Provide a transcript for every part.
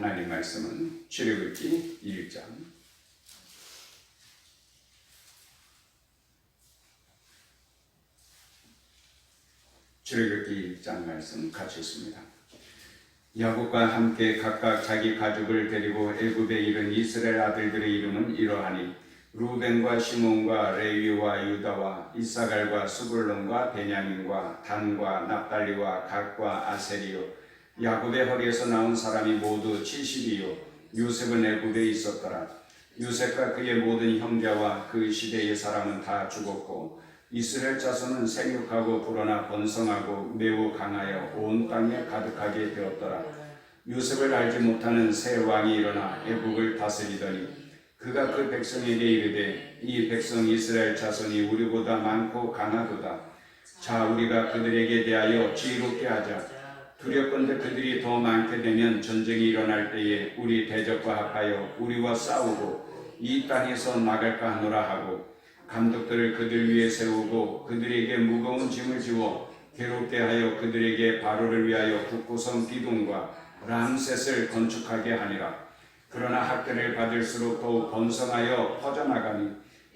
하나님 말씀은 출애굽기 1장 출애굽기 1장 말씀 같이 읽습니다. 야곱과 함께 각각 자기 가족을 데리고 애굽에 이른 이스라엘 아들들의 이름은 이러하니 루벤과 시몬과 레위와 유다와 이사갈과 스불론과 베냐민과 단과 납달리와 gad과 아셀이요 야곱의 허리에서 나온 사람이 모두 70이요 요셉은 애굽에 있었더라. 요셉과 그의 모든 형제와 그 시대의 사람은 다 죽었고 이스라엘 자손은 생육하고 불어나 번성하고 매우 강하여 온 땅에 가득하게 되었더라. 요셉을 알지 못하는 새 왕이 일어나 애국을 다스리더니 그가 그 백성에게 이르되 이 백성 이스라엘 자손이 우리보다 많고 강하도다. 자 우리가 그들에게 대하여 지혜롭게 하자. 두렵건대 그들이 더 많게 되면 전쟁이 일어날 때에 우리 대적과 합하여 우리와 싸우고 이 땅에서 나갈까 하노라 하고 감독들을 그들 위에 세우고 그들에게 무거운 짐을 지워 괴롭게 하여 그들에게 바로를 위하여 북구성 기둥과 람셋을 건축하게 하니라. 그러나 학대를 받을수록 더욱 번성하여 퍼져나가니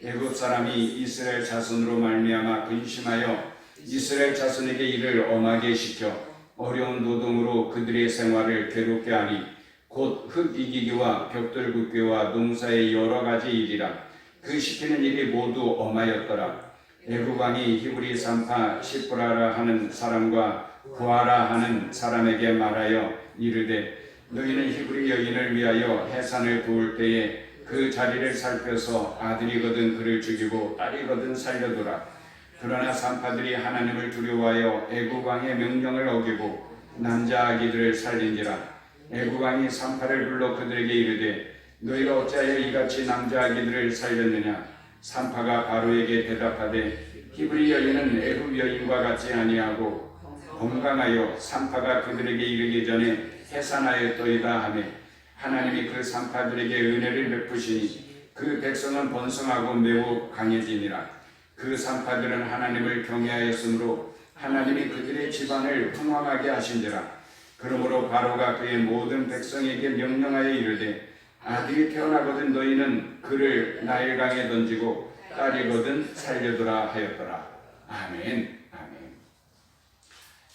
애굽 사람이 이스라엘 자손으로 말미암아 근심하여 이스라엘 자손에게 이를 엄하게 시켜 어려운 노동으로 그들의 생활을 괴롭게 하니 곧 흙 이기기와 벽돌 굽기와 농사의 여러 가지 일이라. 그 시키는 일이 모두 엄하였더라. 애굽 왕이 히브리 산파 시프라라 하는 사람과 부하라 하는 사람에게 말하여 이르되 너희는 히브리 여인을 위하여 해산을 도울 때에 그 자리를 살펴서 아들이거든 그를 죽이고 딸이거든 살려두라. 그러나 산파들이 하나님을 두려워하여 애굽 왕의 명령을 어기고 남자 아기들을 살린지라. 애굽 왕이 산파를 불러 그들에게 이르되 너희가 어찌하여 이같이 남자 아기들을 살렸느냐. 산파가 바로에게 대답하되 히브리 여인은 애굽 여인과 같지 아니하고 건강하여 산파가 그들에게 이르기 전에 해산하였더이다 하며 하나님이 그 산파들에게 은혜를 베푸시니 그 백성은 번성하고 매우 강해지니라. 그 산파들은 하나님을 경외하였으므로 하나님이 그들의 집안을 흥왕하게 하신지라. 그러므로 바로가 그의 모든 백성에게 명령하여 이르되 아들이 태어나거든 너희는 그를 나일강에 던지고 딸이거든 살려두라 하였더라. 아멘.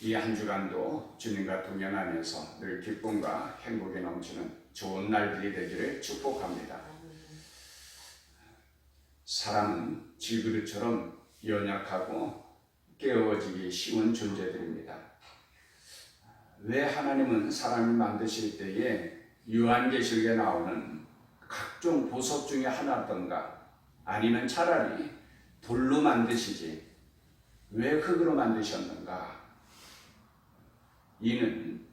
이 한 주간도 주님과 동행하면서 늘 기쁨과 행복이 넘치는 좋은 날들이 되기를 축복합니다. 사람은 질그릇처럼 연약하고 깨어지기 쉬운 존재들입니다. 왜 하나님은 사람을 만드실 때에 요한계시록에 나오는 각종 보석 중에 하나던가 아니면 차라리 돌로 만드시지 왜 흙으로 만드셨는가? 이는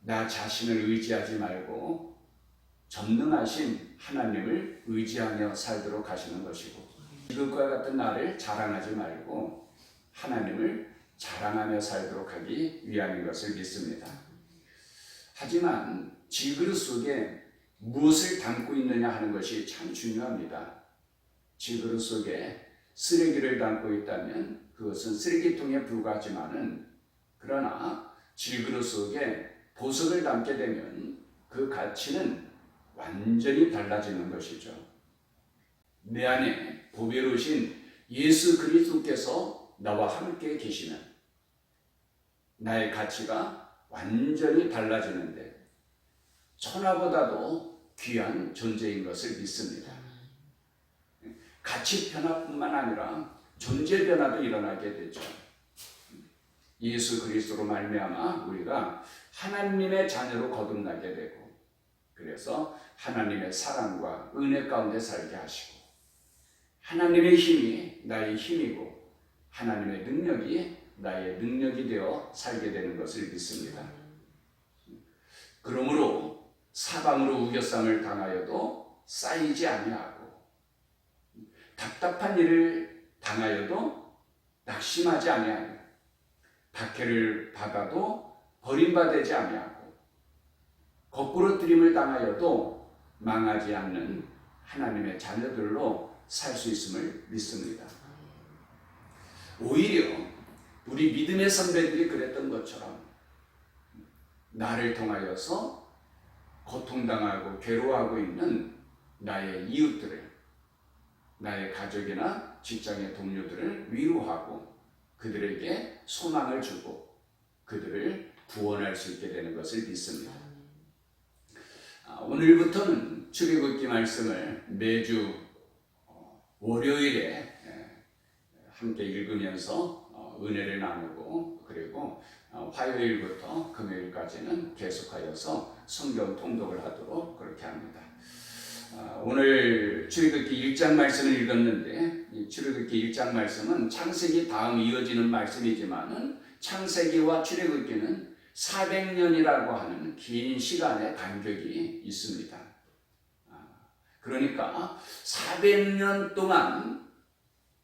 나 자신을 의지하지 말고 전능하신 하나님을 의지하며 살도록 하시는 것이고 이것과 같은 나를 자랑하지 말고 하나님을 자랑하며 살도록 하기 위함인 것을 믿습니다. 하지만 질그릇 속에 무엇을 담고 있느냐 하는 것이 참 중요합니다. 질그릇 속에 쓰레기를 담고 있다면 그것은 쓰레기통에 불과하지만은 그러나 질그릇 속에 보석을 담게 되면 그 가치는 완전히 달라지는 것이죠. 내 안에 보배로우신 예수 그리스도께서 나와 함께 계시면 나의 가치가 완전히 달라지는데 천하보다도 귀한 존재인 것을 믿습니다. 가치 변화뿐만 아니라 존재 변화도 일어나게 되죠. 예수 그리스도로 말미암아 우리가 하나님의 자녀로 거듭나게 되고 그래서 하나님의 사랑과 은혜 가운데 살게 하시고 하나님의 힘이 나의 힘이고 하나님의 능력이 나의 능력이 되어 살게 되는 것을 믿습니다. 그러므로 사방으로 우겨쌈을 당하여도 쌓이지 아니하고 답답한 일을 당하여도 낙심하지 아니하고 박해를 받아도 버림받지 아니하고 거꾸로 뜨림을 당하여도 망하지 않는 하나님의 자녀들로 살 수 있음을 믿습니다. 오히려 우리 믿음의 선배들이 그랬던 것처럼 나를 통하여서 고통당하고 괴로워하고 있는 나의 이웃들을, 나의 가족이나 직장의 동료들을 위로하고 그들에게 소망을 주고 그들을 구원할 수 있게 되는 것을 믿습니다. 오늘부터는 출애굽기 말씀을 매주 월요일에 함께 읽으면서 은혜를 나누고, 그리고 화요일부터 금요일까지는 계속하여서 성경 통독을 하도록 그렇게 합니다. 오늘 출애굽기 1장 말씀을 읽었는데, 이 출애굽기 1장 말씀은 창세기 다음 이어지는 말씀이지만은 창세기와 출애굽기는 400년이라고 하는 긴 시간의 간격이 있습니다. 그러니까 400년 동안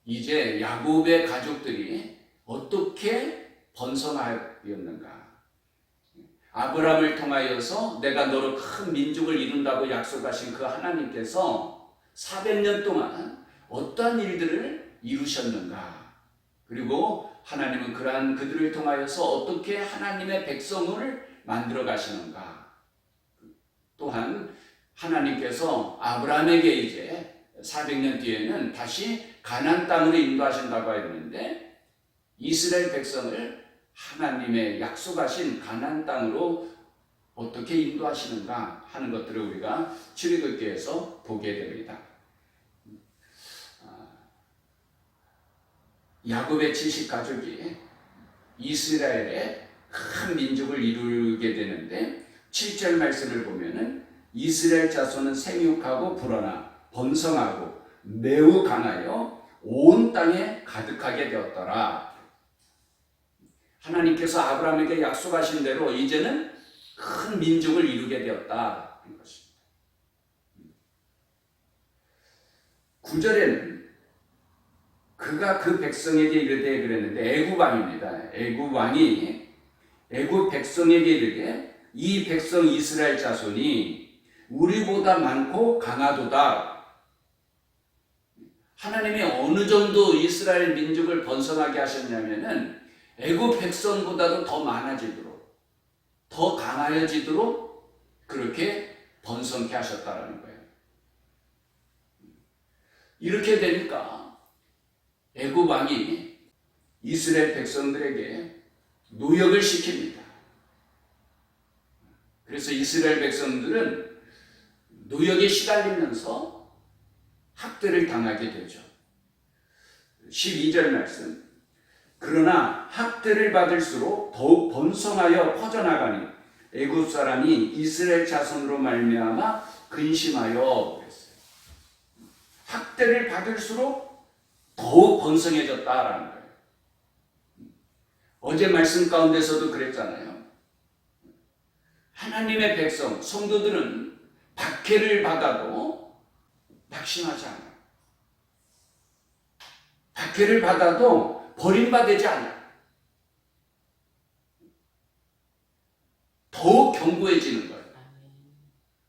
이제 야곱의 가족들이 어떻게 번성하였는가? 아브라함을 통하여서 내가 너로 큰 민족을 이룬다고 약속하신 그 하나님께서 400년 동안 어떠한 일들을 이루셨는가? 그리고 하나님은 그러한 그들을 통하여서 어떻게 하나님의 백성을 만들어 가시는가? 또한 하나님께서 아브라함에게 이제 400년 뒤에는 다시 가나안 땅으로 인도하신다고 했는데, 이스라엘 백성을 하나님의 약속하신 가나안 땅으로 어떻게 인도하시는가 하는 것들을 우리가 출애굽기에서 보게 됩니다. 야곱의 70가족이 이스라엘의 큰 민족을 이루게 되는데, 7절 말씀을 보면은 이스라엘 자손은 생육하고 불어나 번성하고 매우 강하여 온 땅에 가득하게 되었더라. 하나님께서 아브라함에게 약속하신 대로 이제는 큰 민족을 이루게 되었다 하는 것입니다. 9절에는 그가 그 백성에게 이르되 그랬는데, 애굽 왕입니다. 애굽 왕이 애굽 백성에게 이르되 이 백성 이스라엘 자손이 우리보다 많고 강하도다. 하나님이 어느 정도 이스라엘 민족을 번성하게 하셨냐면은 애굽 백성보다도 더 많아지도록, 더 강하여지도록 그렇게 번성케 하셨다라는 거예요. 이렇게 되니까 애굽 왕이 이스라엘 백성들에게 노역을 시킵니다. 그래서 이스라엘 백성들은 노역에 시달리면서 학대를 당하게 되죠. 12절 말씀. 그러나 학대를 받을수록 더욱 번성하여 퍼져나가니 애굽 사람이 이스라엘 자손으로 말미암아 근심하여 그랬어요. 학대를 받을수록 더욱 번성해졌다라는 거예요. 어제 말씀 가운데서도 그랬잖아요. 하나님의 백성, 성도들은 박해를 받아도 낙심하지 않아요. 박해를 받아도 버림받지 않아요. 더욱 견고해지는 거예요.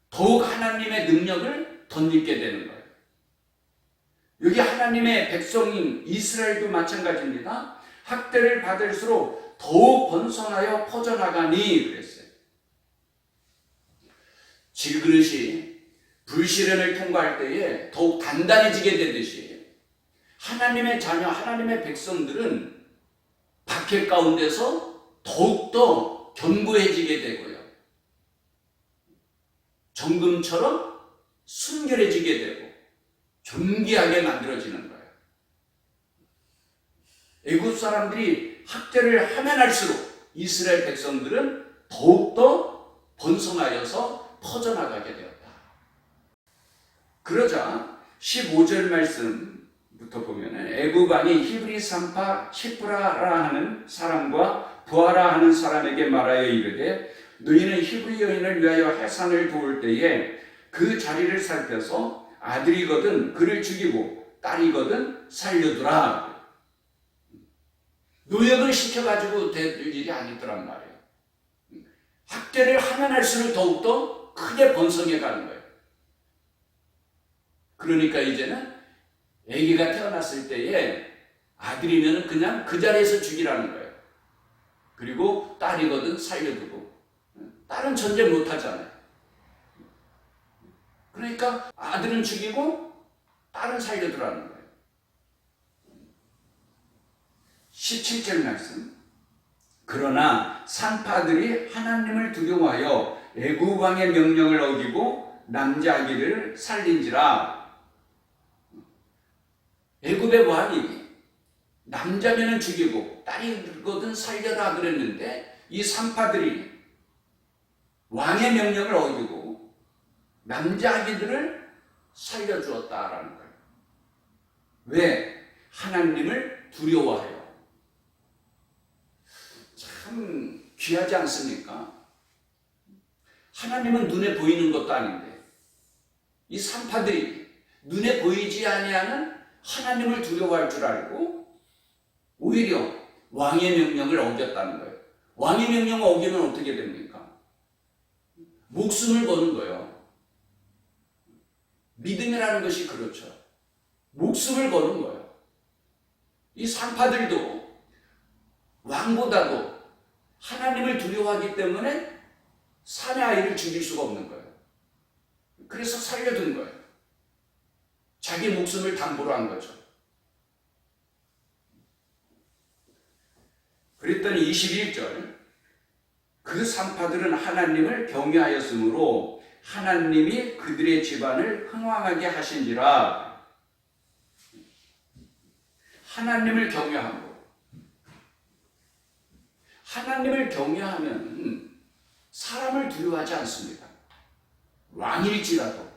더욱 하나님의 능력을 덧입게 되는 거예요. 여기 하나님의 백성인 이스라엘도 마찬가지입니다. 학대를 받을수록 더욱 번성하여 퍼져나가니 그랬어요. 질그릇이 불시련을 통과할 때에 더욱 단단해지게 되듯이 하나님의 자녀, 하나님의 백성들은 박해 가운데서 더욱더 견고해지게 되고요. 정금처럼 순결해지게 되고 존귀하게 만들어지는 거예요. 애굽 사람들이 학대를 하면 할수록 이스라엘 백성들은 더욱더 번성하여서 퍼져나가게 되었다. 그러자 15절 말씀부터 보면 애굽 왕이 히브리 산파 시프라라 하는 사람과 부하라 하는 사람에게 말하여 이르되 너희는 히브리 여인을 위하여 해산을 도울 때에 그 자리를 살펴서 아들이거든 그를 죽이고 딸이거든 살려두라. 노역을 시켜가지고 될 일이 아니더란 말이에요. 학대를 하면 할수록 더욱더 크게 번성해 가는 거예요. 그러니까 이제는 아기가 태어났을 때에 아들이면 그냥 그 자리에서 죽이라는 거예요. 그리고 딸이거든 살려두고. 딸은 전쟁 못하잖아요. 그러니까 아들은 죽이고 딸은 살려두라는 거예요. 17절 말씀. 그러나 산파들이 하나님을 두려워하여 애굽 왕의 명령을 어기고 남자 아기를 살린지라. 애굽의 왕이 남자면은 죽이고 딸이거든 살려라 그랬는데 이 산파들이 왕의 명령을 어기고 남자 아기들을 살려주었다라는 거예요. 왜? 하나님을 두려워하여. 참 귀하지 않습니까? 하나님은 눈에 보이는 것도 아닌데 이 산파들이 눈에 보이지 아니하는 하나님을 두려워할 줄 알고 오히려 왕의 명령을 어겼다는 거예요. 왕의 명령을 어기면 어떻게 됩니까? 목숨을 거는 거예요. 믿음이라는 것이 그렇죠. 목숨을 거는 거예요. 이 산파들도 왕보다도 하나님을 두려워하기 때문에 사내 아이를 죽일 수가 없는 거예요. 그래서 살려둔 거예요. 자기 목숨을 담보로 한 거죠. 그랬더니 21절. 그 산파들은 하나님을 경외하였으므로 하나님이 그들의 집안을 흥왕하게 하신지라. 하나님을 경외하고 하나님을 경외하면 사람을 두려워하지 않습니다. 왕일지라도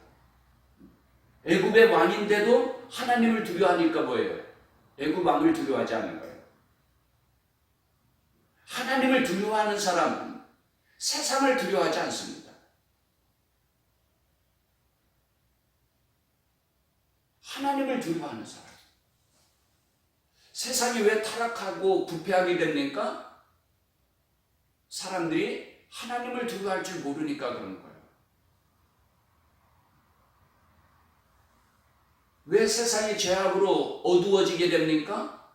애굽의 왕인데도 하나님을 두려워하니까 뭐예요? 애굽 왕을 두려워하지 않는 거예요. 하나님을 두려워하는 사람은 세상을 두려워하지 않습니다. 하나님을 두려워하는 사람. 세상이 왜 타락하고 부패하게 됩니까? 사람들이 하나님을 두려워할 줄 모르니까 그런 거예요. 왜 세상이 죄악으로 어두워지게 됩니까?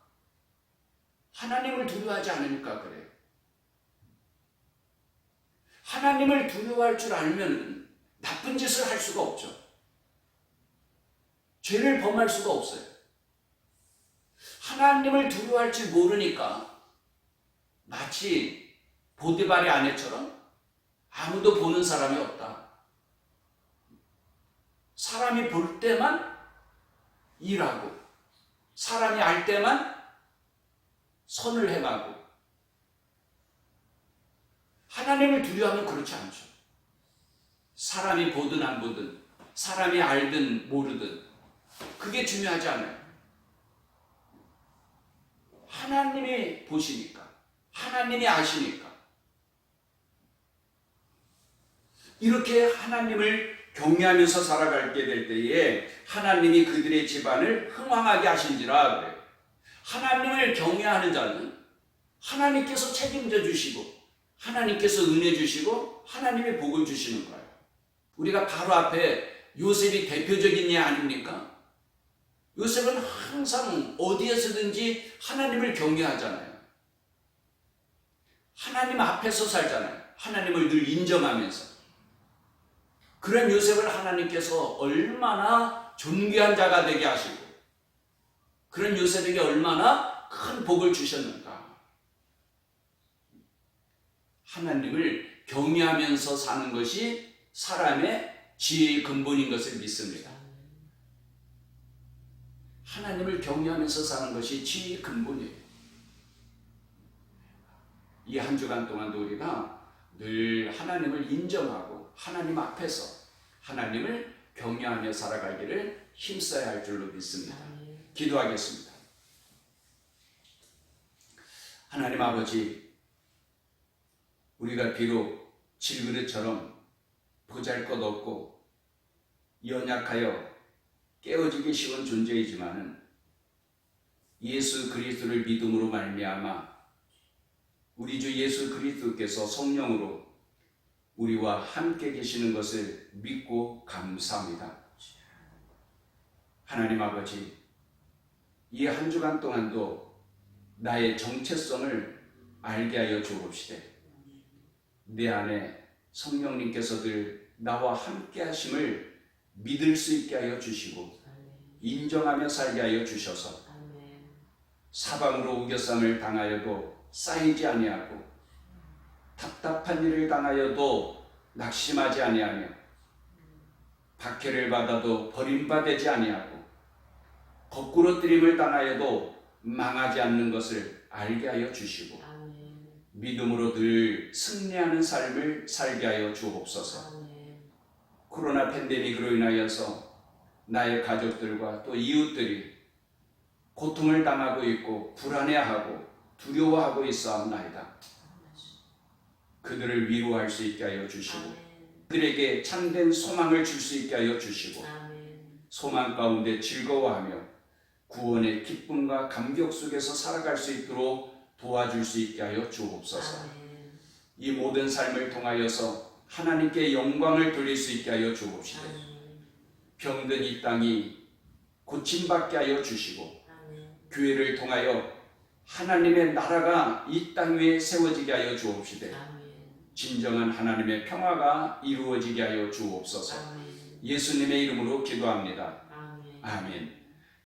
하나님을 두려워하지 않으니까 그래요. 하나님을 두려워할 줄 알면 나쁜 짓을 할 수가 없죠. 죄를 범할 수가 없어요. 하나님을 두려워할 줄 모르니까 마치 보디발의 아내처럼 아무도 보는 사람이 없다. 사람이 볼 때만 일하고 사람이 알 때만 선을 행하고. 하나님을 두려워하면 그렇지 않죠. 사람이 보든 안 보든 사람이 알든 모르든 그게 중요하지 않아요. 하나님이 보시니까, 하나님이 아시니까. 이렇게 하나님을 경외하면서 살아가게 될 때에 하나님이 그들의 집안을 흥왕하게 하신지라 그래요. 하나님을 경외하는 자는 하나님께서 책임져 주시고 하나님께서 은혜 주시고 하나님의 복을 주시는 거예요. 우리가 바로 앞에 요셉이 대표적인 예 아닙니까? 요셉은 항상 어디에서든지 하나님을 경외하잖아요. 하나님 앞에서 살잖아요. 하나님을 늘 인정하면서. 그런 요셉을 하나님께서 얼마나 존귀한 자가 되게 하시고 그런 요셉에게 얼마나 큰 복을 주셨는가. 하나님을 경외하면서 사는 것이 사람의 지혜의 근본인 것을 믿습니다. 하나님을 경외하면서 사는 것이 지혜의 근본이에요. 이 한 주간 동안도 우리가 늘 하나님을 인정하고 하나님 앞에서 하나님을 경외하며 살아가기를 힘써야 할 줄로 믿습니다. 기도하겠습니다. 하나님 아버지, 우리가 비록 질그릇처럼 보잘것없고 연약하여 깨어지기 쉬운 존재이지만은 예수 그리스도를 믿음으로 말미암아 우리 주 예수 그리스도께서 성령으로 우리와 함께 계시는 것을 믿고 감사합니다. 하나님 아버지, 이 한 주간 동안도 나의 정체성을 알게 하여 주옵시되 내 안에 성령님께서 늘 나와 함께 하심을 믿을 수 있게 하여 주시고 인정하며 살게 하여 주셔서 사방으로 우겨쌈을 당하여도 쌓이지 아니하고 답답한 일을 당하여도 낙심하지 아니하며 박해를 받아도 버림받지 아니하고 거꾸로 뜨림을 당하여도 망하지 않는 것을 알게 하여 주시고 믿음으로 늘 승리하는 삶을 살게 하여 주옵소서. 코로나 팬데믹으로 인하여서 나의 가족들과 또 이웃들이 고통을 당하고 있고 불안해하고 두려워하고 있사옵나이다. 그들을 위로할 수 있게 하여 주시고 그들에게 참된 소망을 줄 수 있게 하여 주시고 소망 가운데 즐거워하며 구원의 기쁨과 감격 속에서 살아갈 수 있도록 도와줄 수 있게 하여 주옵소서. 이 모든 삶을 통하여서 하나님께 영광을 돌릴 수 있게 하여 주옵시되 병든 이 땅이 고침받게 하여 주시고 교회를 통하여 하나님의 나라가 이 땅 위에 세워지게 하여 주옵시되 진정한 하나님의 평화가 이루어지게 하여 주옵소서. 예수님의 이름으로 기도합니다. 아멘.